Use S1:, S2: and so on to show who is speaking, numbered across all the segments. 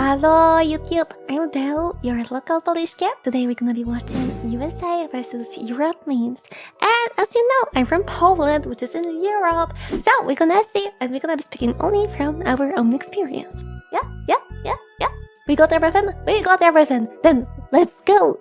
S1: Hello YouTube, I'm Del, your local Polish cat. Today we're gonna be watching USA versus Europe memes. And as you know, I'm from Poland, which is in Europe. So we're gonna see, and we're gonna be speaking only from our own experience. Yeah. We got everything. Then let's go.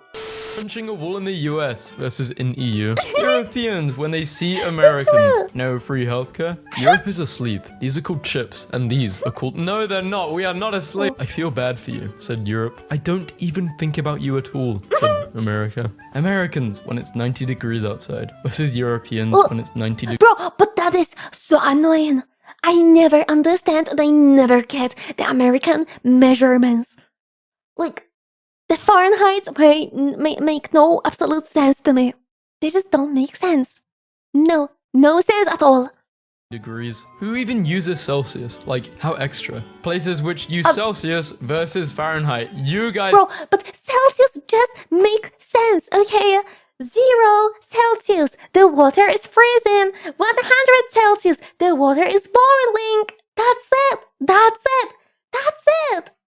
S2: Punching a wall in the US versus in EU. Europeans, when they see Americans, no free healthcare. Europe is asleep. These are called chips, and these are called... No, they're not. We are not asleep. I feel bad for you, said Europe. I don't even think about you at all, said America. Americans, when it's 90 degrees outside, versus Europeans when it's 90 degrees.
S1: Bro, but that is so annoying. I never understand and I never get the American measurements. Like, the Fahrenheit make no absolute sense to me. They just don't make sense. No sense at all.
S2: Degrees. Who even uses Celsius? Like, how extra? Places which use Celsius versus Fahrenheit. You guys...
S1: Bro, but Celsius just make sense, okay? 0 Celsius, the water is freezing. 100 Celsius, the water is boiling. That's it.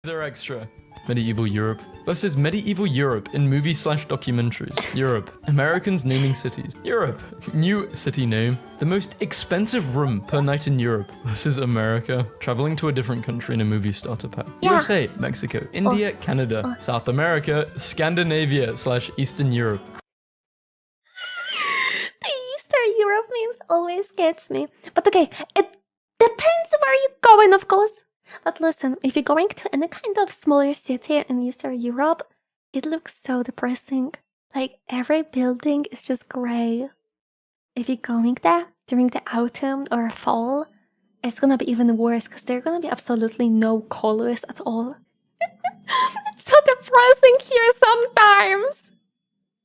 S2: These are extra. Medieval Europe versus medieval Europe in movie/documentaries. Europe. Americans naming cities. Europe. New city name. The most expensive room per night in Europe versus America. Traveling to a different country in a movie starter pack.
S1: Yeah.
S2: USA, Mexico, India, Canada, South America, Scandinavia/Eastern Europe.
S1: The Eastern Europe memes always gets me. But okay, it depends where you're going, of course. But listen, if you're going to any kind of smaller city in Eastern Europe, it looks so depressing. Like, every building is just grey. If you're going there during the autumn or fall, it's gonna be even worse because there are gonna be absolutely no colors at all. It's so depressing here sometimes.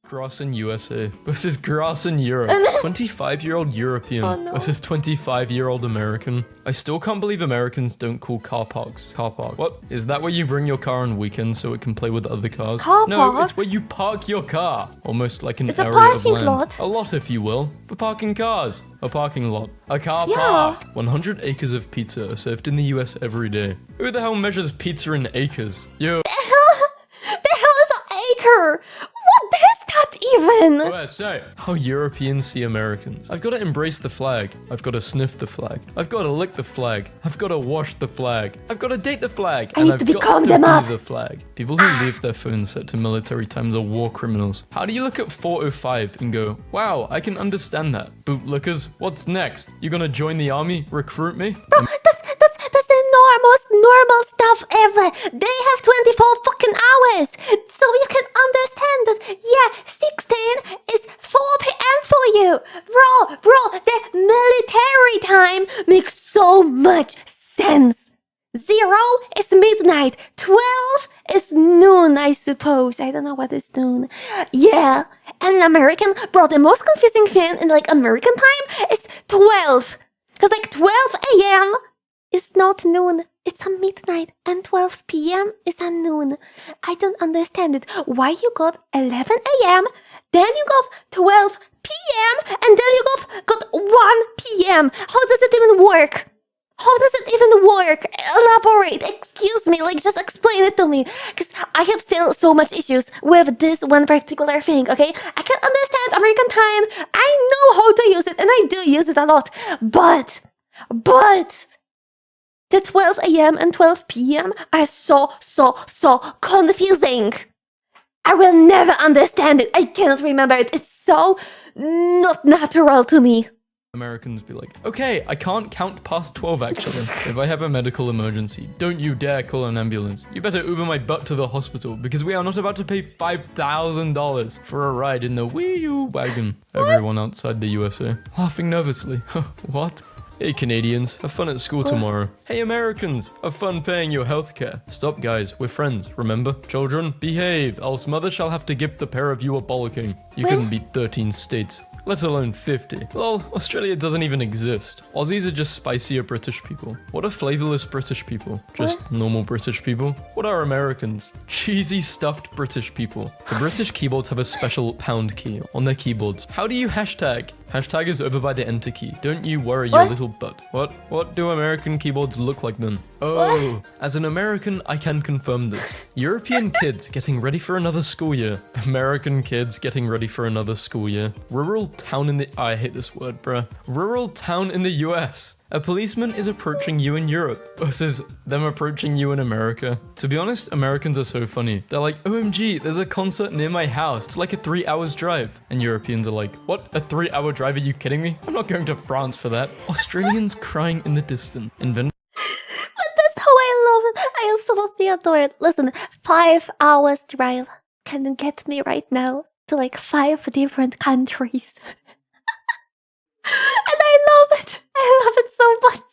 S2: Grass in USA versus grass in Europe. 25-year-old European versus 25-year-old American. I still can't believe Americans don't call car parks car park. What? Is that where you bring your car on weekends so it can play with other cars? No, it's where you park your car. Almost like an area of land. Lot. A lot, if you will. For parking cars. A parking lot. A car park. 100 acres of pizza are served in the US every day. Who the hell measures pizza in acres? Yo.
S1: The hell is an acre? What is that even?
S2: USA. How Europeans see Americans. I've got to embrace the flag. I've got to sniff the flag. I've got to lick the flag. I've got to wash the flag. I've got to date the flag.
S1: I need to become them up.
S2: The flag. People who leave their phones set to military times are war criminals. How do you look at 405 and go, wow, I can understand that. Bootlickers, what's next? You gonna join the army? Recruit me?
S1: Bro, that's the most normal stuff ever. They have 24 fucking hours. So you can understand that, yeah, 16 is 4 p.m. for you. Bro, the military time makes so much sense. 0 is midnight. 12 is noon, I suppose. I don't know what is noon. Yeah, and in American, bro, the most confusing thing in like American time is 12. Because like 12 a.m. is not noon. It's a midnight, and 12 p.m. is a noon. I don't understand it. Why you got 11 a.m., then you got 12 p.m., and then you got 1 p.m. How does it even work? Elaborate. Excuse me, like just explain it to me. Because I have still so much issues with this one particular thing, okay? I can understand American time. I know how to use it, and I do use it a lot. But... the 12 a.m. and 12 p.m. are so confusing. I will never understand it. I cannot remember it. It's so not natural to me.
S2: Americans be like, okay, I can't count past 12 actually. If I have a medical emergency, don't you dare call an ambulance. You better Uber my butt to the hospital because we are not about to pay $5,000 for a ride in the Wii U wagon. What? Everyone outside the USA laughing nervously. What? Hey Canadians, have fun at school tomorrow. Hey Americans, have fun paying your healthcare. Stop guys, we're friends, remember? Children, behave, else mother shall have to give the pair of you a bollocking. You couldn't beat 13 states, let alone 50. Lol, Australia doesn't even exist. Aussies are just spicier British people. What are flavorless British people? Just normal British people? What are Americans? Cheesy stuffed British people. The British keyboards have a special pound key on their keyboards. How do you hashtag? Hashtag is over by the enter key. Don't you worry your
S1: What?
S2: little butt. What do American keyboards look like then? Oh, as an American, I can confirm this. European kids getting ready for another school year. American kids getting ready for another school year. Rural town in the... I hate this word, bruh. Rural town in the US. A policeman is approaching you in Europe versus them approaching you in America. To be honest, Americans are so funny. They're like, OMG, there's a concert near my house. It's like a 3 hours drive. And Europeans are like, what? A 3 hour drive? Are you kidding me? I'm not going to France for that. Australians crying in the distance.
S1: But that's how I love it. I absolutely adore it. Listen, 5 hours drive can get me right now to like 5 different countries. And I love it. I love it so much.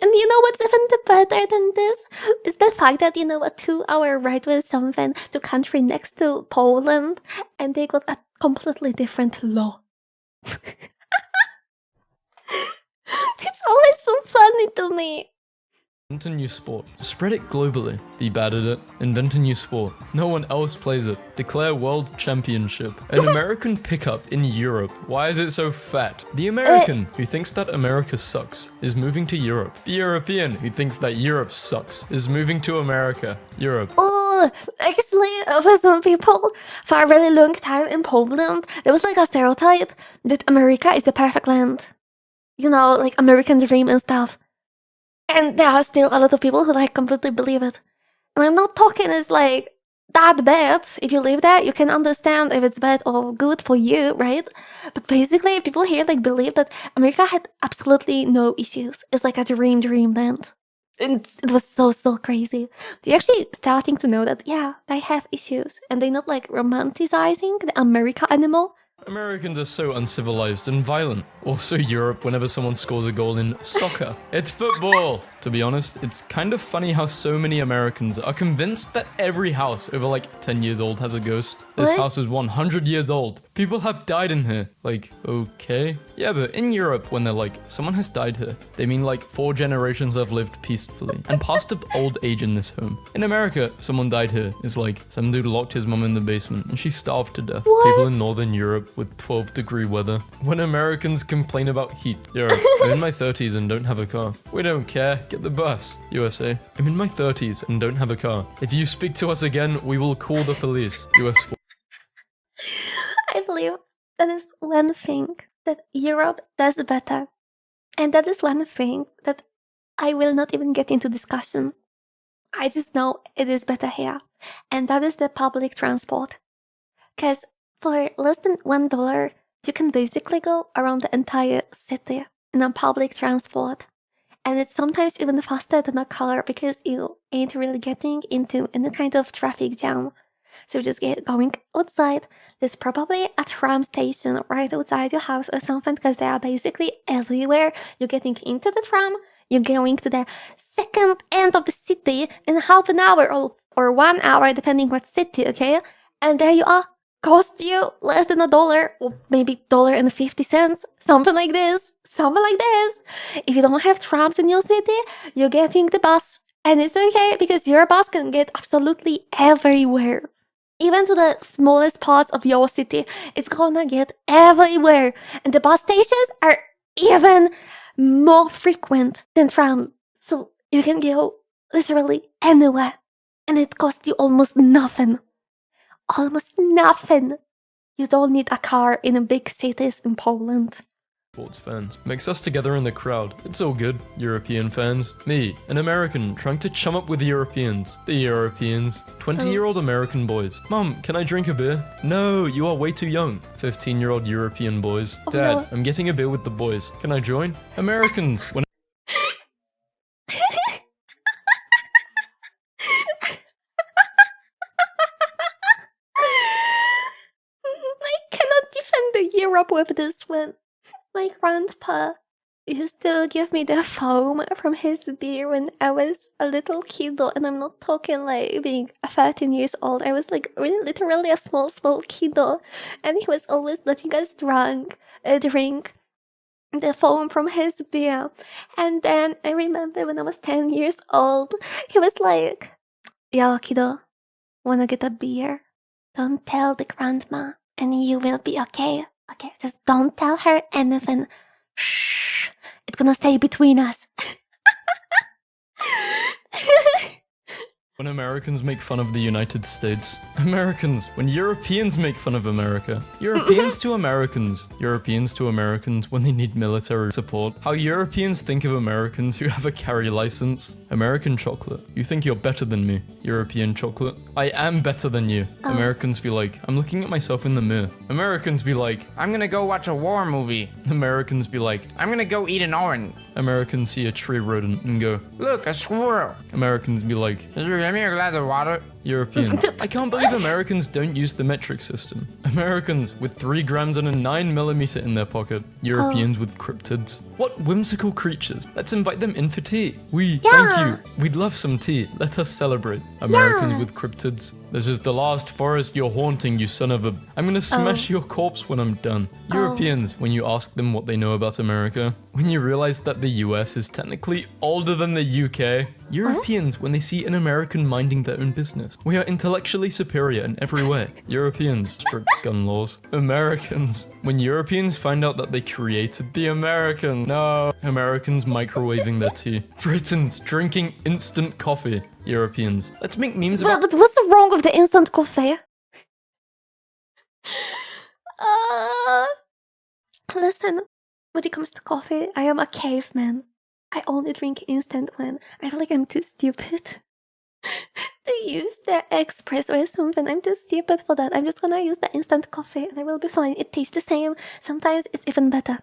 S1: And you know what's even better than this? Is the fact that, you know, a 2-hour ride with someone to country next to Poland and they got a completely different law. It's always so funny to me.
S2: Invent a new sport. Spread it globally. Be bad at it. Invent a new sport. No one else plays it. Declare world championship. An American pickup in Europe. Why is it so fat? The American who thinks that America sucks is moving to Europe. The European who thinks that Europe sucks is moving to America. Europe.
S1: Oh, actually, for some people, for a really long time in Poland, there was like a stereotype that America is the perfect land. You know, like American dream and stuff. And there are still a lot of people who like completely believe it. And I'm not talking it's like that bad. If you live there, you can understand if it's bad or good for you, right? But basically, people here like believe that America had absolutely no issues. It's like a dreamland. And it was so crazy. They're actually starting to know that, yeah, they have issues. And they're not like romanticizing the America anymore.
S2: Americans are so uncivilized and violent. Also Europe whenever someone scores a goal in soccer. It's football! To be honest, it's kind of funny how so many Americans are convinced that every house over like 10 years old has a ghost. This
S1: What?
S2: house is 100 years old. People have died in here. Like, okay? Yeah, but in Europe, when they're like, someone has died here, they mean like 4 generations have lived peacefully and passed up old age in this home. In America, someone died here is like, some dude locked his mom in the basement and she starved to death.
S1: What?
S2: People in northern Europe with 12-degree weather. When Americans complain about heat. Europe, I'm in my 30s and don't have a car. We don't care. Get the bus. USA, I'm in my 30s and don't have a car. If you speak to us again, we will call the police. US.
S1: I believe that is one thing that Europe does better. And that is one thing that I will not even get into discussion. I just know it is better here. And that is the public transport. Because for less than $1, you can basically go around the entire city in a public transport. And it's sometimes even faster than a car because you ain't really getting into any kind of traffic jam. So just get going outside. There's probably a tram station right outside your house or something because they are basically everywhere. You're getting into the tram, you're going to the second end of the city in half an hour or 1 hour, depending what city, okay? And there you are. Cost you less than $1 or maybe $1.50, something like this. Something like this. If you don't have trams in your city, you're getting the bus. And it's okay because your bus can get absolutely everywhere. Even to the smallest parts of your city, it's gonna get everywhere. And the bus stations are even more frequent than tram. So you can go literally anywhere. And it costs you almost nothing. Almost nothing. You don't need a car in big cities in Poland.
S2: Sports fans. Mix us together in the crowd. It's all good. European fans. Me, an American, trying to chum up with the Europeans. The Europeans. 20-year-old American boys. Mom, can I drink a beer? No, you are way too young. 15-year-old European boys.
S1: Oh,
S2: Dad,
S1: no.
S2: I'm getting a beer with the boys. Can I join? Americans. When
S1: I cannot defend the Europe with this one. My grandpa used to give me the foam from his beer when I was a little kiddo, and I'm not talking like being 13 years old. I was like really literally a small kiddo, and he was always letting us drink the foam from his beer. And then I remember when I was 10 years old, he was like, "Yo, kiddo, wanna get a beer? Don't tell the grandma, and you will be okay." Okay, just don't tell her anything. Shh. It's gonna stay between us.
S2: When Americans make fun of the United States. Americans. When Europeans make fun of America. Europeans to Americans. Europeans to Americans when they need military support. How Europeans think of Americans who have a carry license. American chocolate. You think you're better than me. European chocolate. I am better than you. Americans be like, I'm looking at myself in the mirror. Americans be like, I'm gonna go watch a war movie. Americans be like, I'm gonna go eat an orange. Americans see a tree rodent and go, look, a squirrel. Americans be like, can you give me a glass of water? Europeans. I can't believe Americans don't use the metric system. Americans with 3 grams and a 9mm in their pocket. Europeans with cryptids. What whimsical creatures. Let's invite them in for tea. Thank you. We'd love some tea. Let us celebrate. Americans with cryptids. This is the last forest you're haunting, you son of a... I'm gonna smash your corpse when I'm done. Europeans, when you ask them what they know about America. When you realize that the US is technically older than the UK. Europeans, when they see an American minding their own business. We are intellectually superior in every way. Europeans, strict gun laws. Americans, when Europeans find out that they created the American. No. Americans microwaving their tea. Britons drinking instant coffee. Europeans. Let's make memes about...
S1: But what's wrong with the instant coffee? Listen, when it comes to coffee, I am a caveman. I only drink instant when I feel like I'm too stupid to use the espresso or something. I'm too stupid for that. I'm just gonna use the instant coffee and I will be fine. It tastes the same. Sometimes it's even better.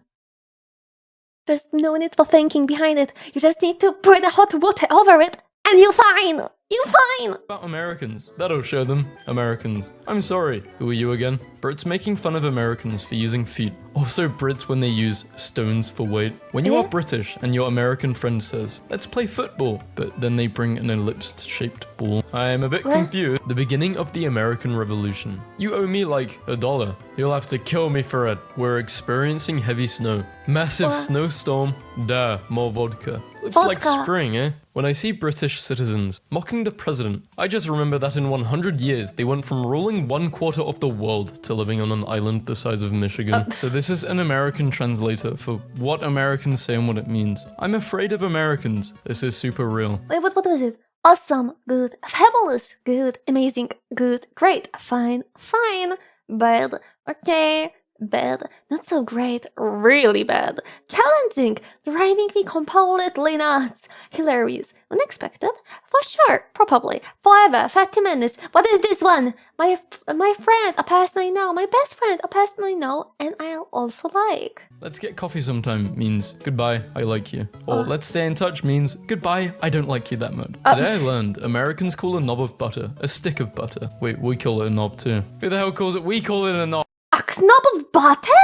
S1: There's no need for thinking behind it. You just need to pour the hot water over it and you're fine. You're fine.
S2: About Americans. That'll show them. Americans. I'm sorry. Who are you again? Brits making fun of Americans for using feet. Also Brits when they use stones for weight. When you are British and your American friend says, let's play football, but then they bring an ellipse-shaped ball. I am a bit confused. The beginning of the American Revolution. You owe me like $1. You'll have to kill me for it. We're experiencing heavy snow. Massive snowstorm. Duh, more vodka. Looks like spring, eh? When I see British citizens mocking the president, I just remember that in 100 years, they went from ruling 1/4 of the world to living on an island the size of Michigan. So this is an American translator for what Americans say and what it means. I'm afraid of Americans. This is super real.
S1: Wait, what was it? Awesome, good, fabulous, good, amazing, good, great, fine, fine, bad, okay, bad, not so great, really bad, challenging, driving me completely nuts, hilarious, unexpected, for sure, probably, forever, 30 minutes, what is this one? My friend, a person I know, my best friend, a person I know, and I'll also like.
S2: Let's get coffee sometime means goodbye, I like you. Or let's stay in touch means goodbye, I don't like you that much. Today I learned Americans call a knob of butter a stick of butter. Wait, we call it a knob too. Who the hell calls it? We call it a knob.
S1: A knob of butter?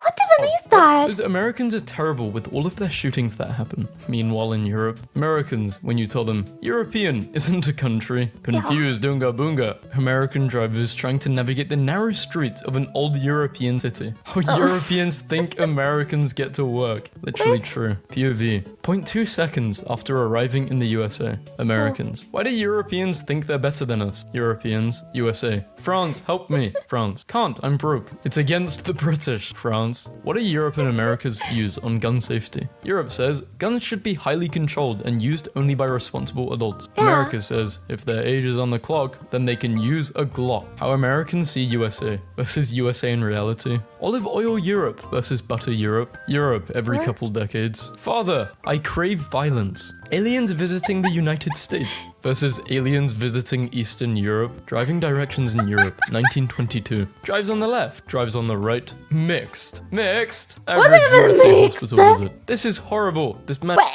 S1: What even is that?
S2: Those Americans are terrible with all of their shootings that happen. Meanwhile in Europe, Americans, when you tell them, European isn't a country, confused, oonga boonga. American drivers trying to navigate the narrow streets of an old European city. How Europeans think Americans get to work. Literally true. POV. 0.2 seconds after arriving in the USA. Americans. Why do Europeans think they're better than us? Europeans. USA. France, help me. France. Can't, I'm broke. It's against the British. France. What are Europe and America's views on gun safety? Europe says guns should be highly controlled and used only by responsible adults. America says if their age is on the clock, then they can use a Glock. How Americans see USA versus USA in reality. Olive oil Europe versus butter Europe. Europe every couple decades. Father, I crave violence. Aliens visiting the United States versus aliens visiting Eastern Europe. Driving directions in Europe, 1922. Drives on the left, drives on the right. Mixed. Mixed? Average USA hospital visit. This is horrible. This man...
S1: Wait.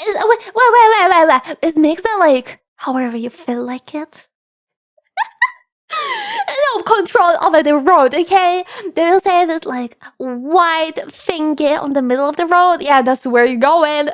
S1: Is mixed like however you feel like it? No control over the road, okay? They will say this like white thingy on the middle of the road. Yeah, that's where you're going.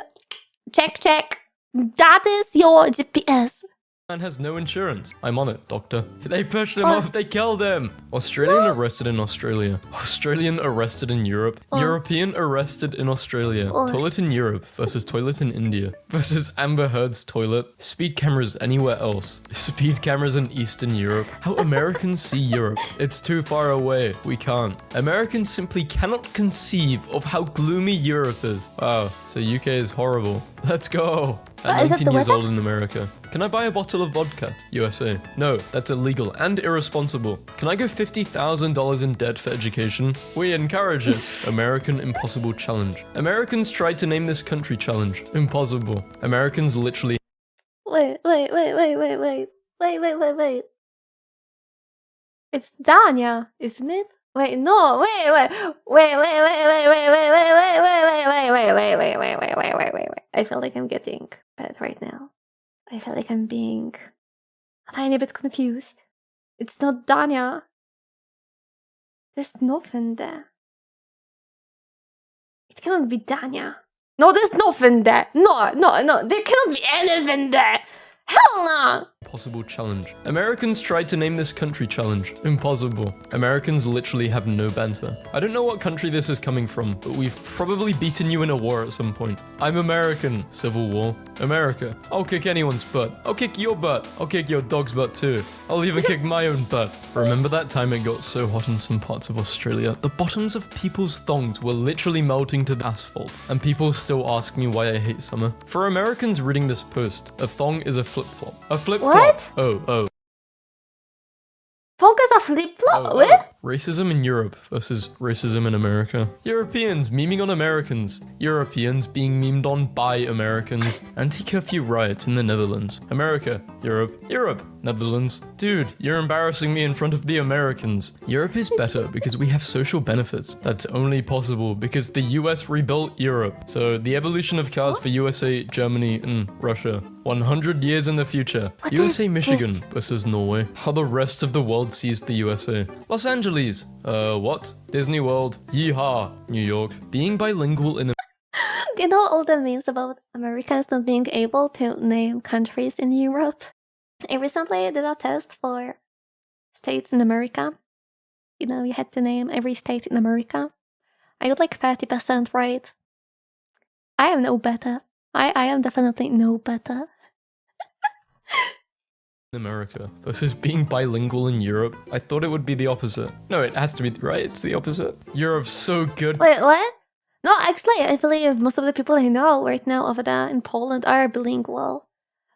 S1: Check. That is your GPS.
S2: Man has no insurance. I'm on it, doctor. They pushed him off. They killed him. Australian arrested in Australia. Australian arrested in Europe. European arrested in Australia. Toilet in Europe versus toilet in India versus Amber Heard's toilet. Speed cameras anywhere else. Speed cameras in Eastern Europe. How Americans see Europe. It's too far away. We can't. Americans simply cannot conceive of how gloomy Europe is. Wow. So UK is horrible. Let's go. I'm 19 years old in America. Can I buy a bottle of vodka? USA. No, that's illegal and irresponsible. Can I go $50,000 in debt for education? We encourage it. American Impossible Challenge. Americans tried to name this country challenge. Impossible. Americans literally...
S1: Wait. It's Dania, isn't it? Wait, no, wait. I feel like I'm getting bad right now. I feel like I'm being a tiny bit confused. It's not Dania. There's nothing there. It cannot be Dania. No, there's nothing there. No. There cannot be anything there. Hell no!
S2: Impossible challenge. Americans tried to name this country challenge. Impossible. Americans literally have no banter. I don't know what country this is coming from, but we've probably beaten you in a war at some point. I'm American. Civil War. America. I'll kick anyone's butt. I'll kick your butt. I'll kick your dog's butt too. I'll even kick my own butt. Remember that time it got so hot in some parts of Australia? The bottoms of people's thongs were literally melting to the asphalt, and people still ask me why I hate summer. For Americans reading this post, a thong is a flip-flop. A flip-flop.
S1: What?
S2: Oh.
S1: Focus a flip-flop?
S2: Oh. Racism in Europe versus racism in America. Europeans memeing on Americans. Europeans being memed on by Americans. Anti-curfew riots in the Netherlands. America. Europe. Netherlands. Dude, you're embarrassing me in front of the Americans. Europe is better because we have social benefits. That's only possible because the US rebuilt Europe. So the evolution of cars for USA, Germany, and Russia. 100 years in the future. USA, Michigan versus Norway. How the rest of the world sees the USA. Los Angeles. What? Disney World. Yeehaw. New York. Being bilingual in the...
S1: Do you know all the memes about Americans not being able to name countries in Europe? I recently did a test for states in America. You know, you had to name every state in America. I got like 30% right. I am no better. I am definitely no better.
S2: America versus being bilingual in Europe. I thought it would be the opposite. No, it has to be, right? It's the opposite. Europe's so good.
S1: Wait, what? No, actually, I believe most of the people I know right now over there in Poland are bilingual.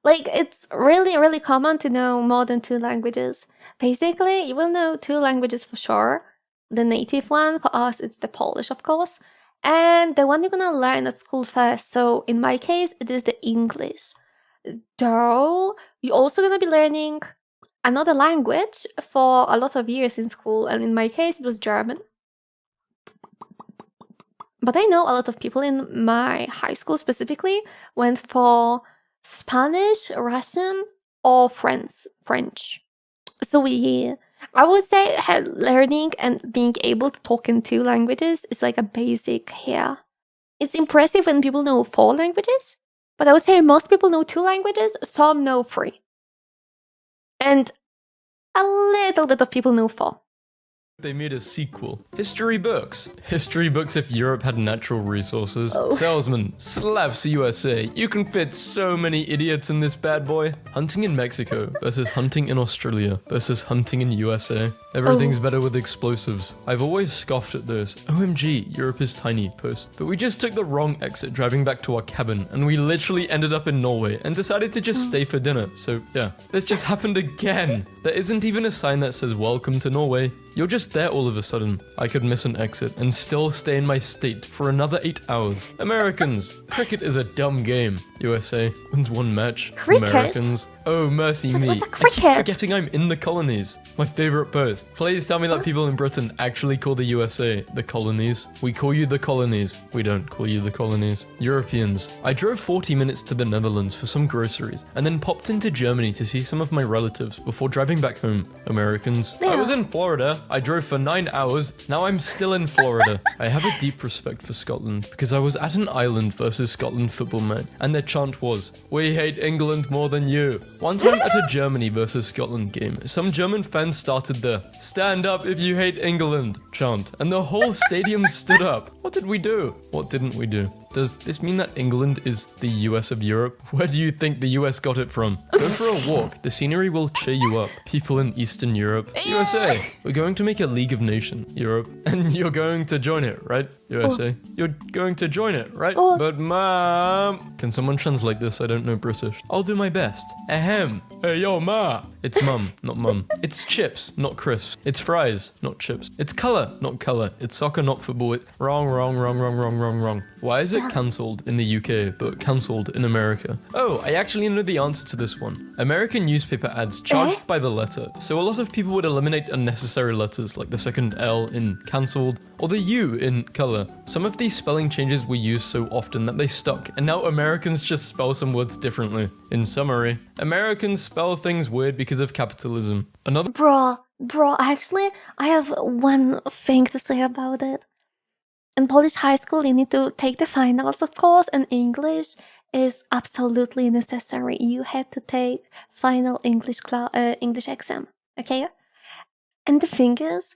S1: Like, it's really, really common to know more than 2 languages. Basically, you will know 2 languages for sure. The native one, for us, it's the Polish, of course. And the one you're gonna learn at school first. So, in my case, it is the English. Though, you're also gonna be learning another language for a lot of years in school. And in my case, it was German. But I know a lot of people in my high school specifically went for Spanish, Russian, or French. So I would say learning and being able to talk in 2 languages is like a basic here. It's impressive when people know 4 languages, but I would say most people know 2 languages, some know 3. And a little bit of people know 4.
S2: They made a sequel. History books. History books if Europe had natural resources.
S1: Oh.
S2: Salesman slaps USA. You can fit so many idiots in this bad boy. Hunting in Mexico versus hunting in Australia versus hunting in USA. Everything's better with explosives. I've always scoffed at those. OMG, Europe is tiny post. But we just took the wrong exit driving back to our cabin and we literally ended up in Norway and decided to just stay for dinner. So yeah, this just happened again. There isn't even a sign that says welcome to Norway. You're just there all of a sudden. I could miss an exit and still stay in my state for another 8 hours. Americans. Cricket is a dumb game. USA wins 1 match.
S1: Cricket?
S2: Americans. Oh, mercy me.
S1: What's a
S2: I
S1: cricket?
S2: keep forgetting I'm in the colonies. My favorite post. Please tell me that people in Britain actually call the USA the colonies. We call you the colonies. We don't call you the colonies. Europeans. I drove 40 minutes to the Netherlands for some groceries and then popped into Germany to see some of my relatives before driving back home. Americans. I was in Florida. I drove for 9 hours. Now I'm still in Florida. I have a deep respect for Scotland because I was at an Ireland versus Scotland football match and their chant was, "We hate England more than you." One time at a Germany versus Scotland game, some German fans started the "Stand up if you hate England" chant, and the whole stadium stood up. What did we do? What didn't we do? Does this mean that England is the US of Europe? Where do you think the US got it from? Go for a walk. The scenery will cheer you up. People in Eastern Europe. USA. We're going to make a League of Nations, Europe. And you're going to join it, right? USA. You're going to join it, right? But mom. Can someone translate this? I don't know British. I'll do my best. Ahem. Hey, yo, ma. It's mum, not mum. It's chips, not crisps. It's fries, not chips. It's color, not color. It's soccer, not football. Wrong. Why is it cancelled in the UK, but cancelled in America? Oh, I actually know the answer to this one. American newspaper ads charged by the letter. So a lot of people would eliminate unnecessary letters like the second L in cancelled or the U in color. Some of these spelling changes were used so often that they stuck, and now Americans just spell some words differently. In summary, Americans spell things weird because of capitalism. Another
S1: Bro, actually, I have one thing to say about it. In Polish high school, you need to take the finals, of course, and English is absolutely necessary. You had to take final English exam, okay? And the thing is,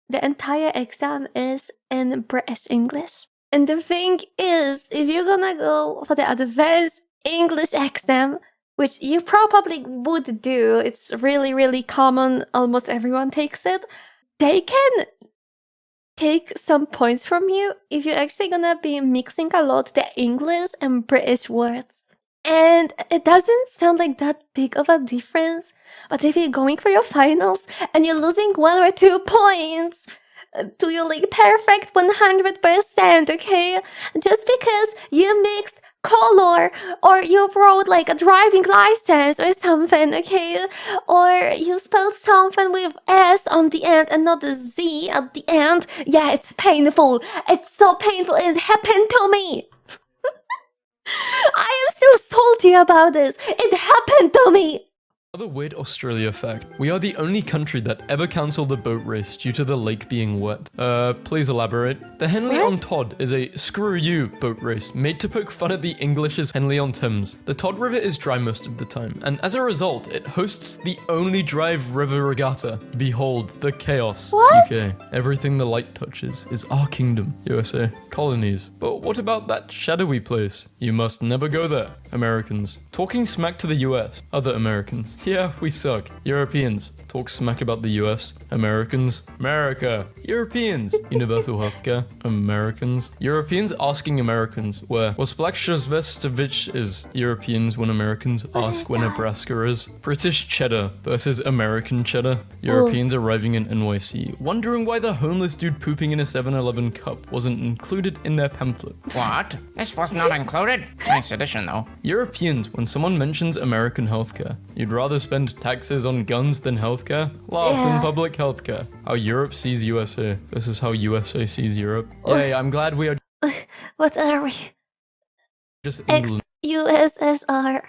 S1: the entire exam is in British English. And the thing is, if you're gonna go for the advanced English exam, which you probably would do, it's really, really common, almost everyone takes it, they can take some points from you if you're actually gonna be mixing a lot the English and British words. And it doesn't sound like that big of a difference, but if you're going for your finals and you're losing 1 or 2 points to your like perfect 100%, okay? Just because you mixed color or you wrote like a driving license or something, okay? Or you spelled something with S on the end and not a Z at the end. Yeah, it's painful. It's so painful. It happened to me. I am still salty about this. It happened to me.
S2: Another weird Australia fact. We are the only country that ever cancelled a boat race due to the lake being wet. Please elaborate. The Henley on Todd is a screw you boat race made to poke fun at the English's Henley on Thames. The Todd River is dry most of the time, and as a result, it hosts the only dry river regatta. Behold, the chaos.
S1: What?
S2: UK. Everything the light touches is our kingdom. USA. Colonies. But what about that shadowy place? You must never go there. Americans. Talking smack to the US. Other Americans. Yeah, we suck. Europeans. Talk smack about the US. Americans. America. Europeans. Universal healthcare. Americans. Europeans asking Americans where Blackshevestovich is. Europeans when Americans ask where Nebraska is. British cheddar versus American cheddar. Europeans arriving in NYC, wondering why the homeless dude pooping in a 7-Eleven cup wasn't included in their pamphlet.
S3: What? This was not included? Nice addition, though.
S2: Europeans, when someone mentions American healthcare, you'd rather spend taxes on guns than healthcare? Laughs in public healthcare. How Europe sees USA. This is how USA sees Europe. Yay, I'm glad we are
S1: What are we?
S2: just England.
S1: Ex-USSR.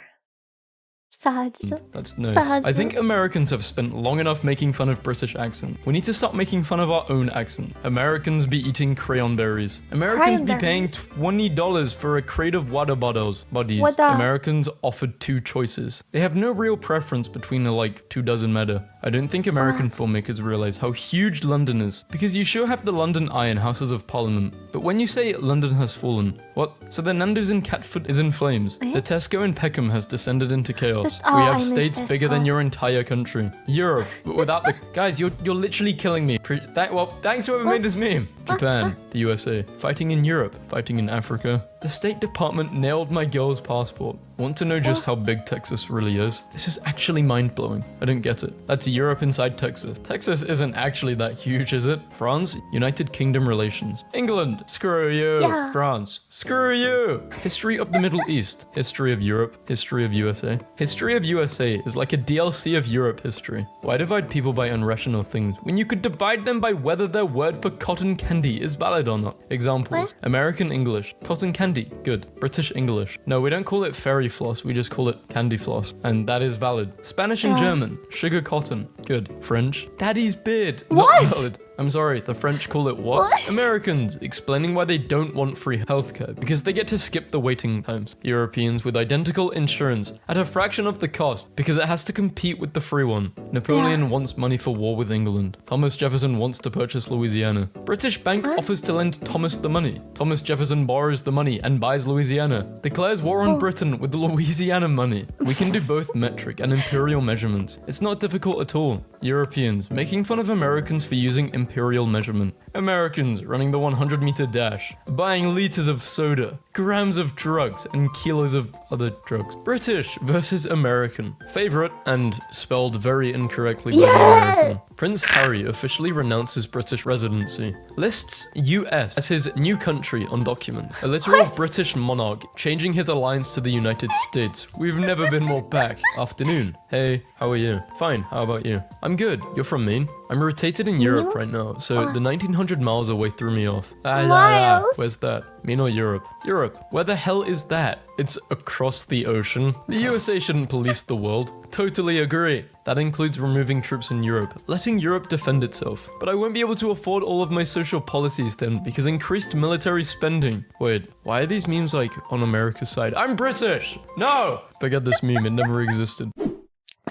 S1: Sad.
S2: That's nice. I think Americans have spent long enough making fun of British accent. We need to stop making fun of our own accent. Americans be eating crayon berries. Americans be paying $20 for a crate of water bottles. Bodies. Americans offered 2 choices. They have no real preference between the like 2 dozen meta. I don't think American filmmakers realize how huge London is, because you sure have the London Eye and Houses of Parliament. But when you say London has fallen, what? So the Nando's in Catford is in flames. The Tesco in Peckham has descended into chaos. We have states bigger than your entire country. Europe, but without the... Guys, you're literally killing me. Well, thanks whoever made this meme. Japan, the USA, fighting in Europe, fighting in Africa. The State Department nailed my girl's passport. Want to know just how big Texas really is? This is actually mind-blowing. I don't get it. That's Europe inside Texas. Texas isn't actually that huge, is it? France, United Kingdom relations. England, screw you. France, screw you. History of the Middle East. History of Europe. History of USA. History of USA is like a DLC of Europe history. Why divide people by irrational things when you could divide them by whether their word for cotton candy is valid or not? Examples. American English. Cotton candy. Good. British English. No, we don't call it fairy floss, we just call it candy floss. And that is valid. Spanish and German. Sugar cotton. Good. French. Daddy's beard. Not valid. I'm sorry, the French call it what? Americans, explaining why they don't want free healthcare because they get to skip the waiting times. Europeans with identical insurance at a fraction of the cost because it has to compete with the free one. Napoleon wants money for war with England. Thomas Jefferson wants to purchase Louisiana. British bank offers to lend Thomas the money. Thomas Jefferson borrows the money and buys Louisiana. Declares war on Britain with the Louisiana money. We can do both metric and imperial measurements. It's not difficult at all. Europeans making fun of Americans for using imperial measurement. Americans running the 100-meter dash, buying liters of soda, grams of drugs, and kilos of other drugs. British versus American. Favorite, and spelled very incorrectly by the American. Prince Harry officially renounces British residency. Lists US as his new country on document. A literal British monarch changing his alliance to the United States. We've never been more back. Afternoon. Hey, how are you? Fine, how about you? I'm good. You're from Maine? I'm rotated in Europe right now, so the 1900 miles away threw me off.
S1: Miles?
S2: Where's that? Maine or Europe? Europe. Where the hell is that? It's across the ocean. The USA shouldn't police the world. Totally agree. That includes removing troops in Europe, letting Europe defend itself. But I won't be able to afford all of my social policies then because increased military spending. Wait, why are these memes like on America's side? I'm British! No! Forget this meme, it never existed.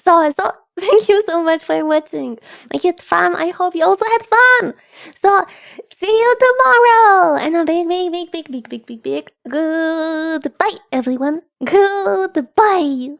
S1: So thank you so much for watching. I had fun. I hope you also had fun. So see you tomorrow. And a big goodbye, everyone. Goodbye.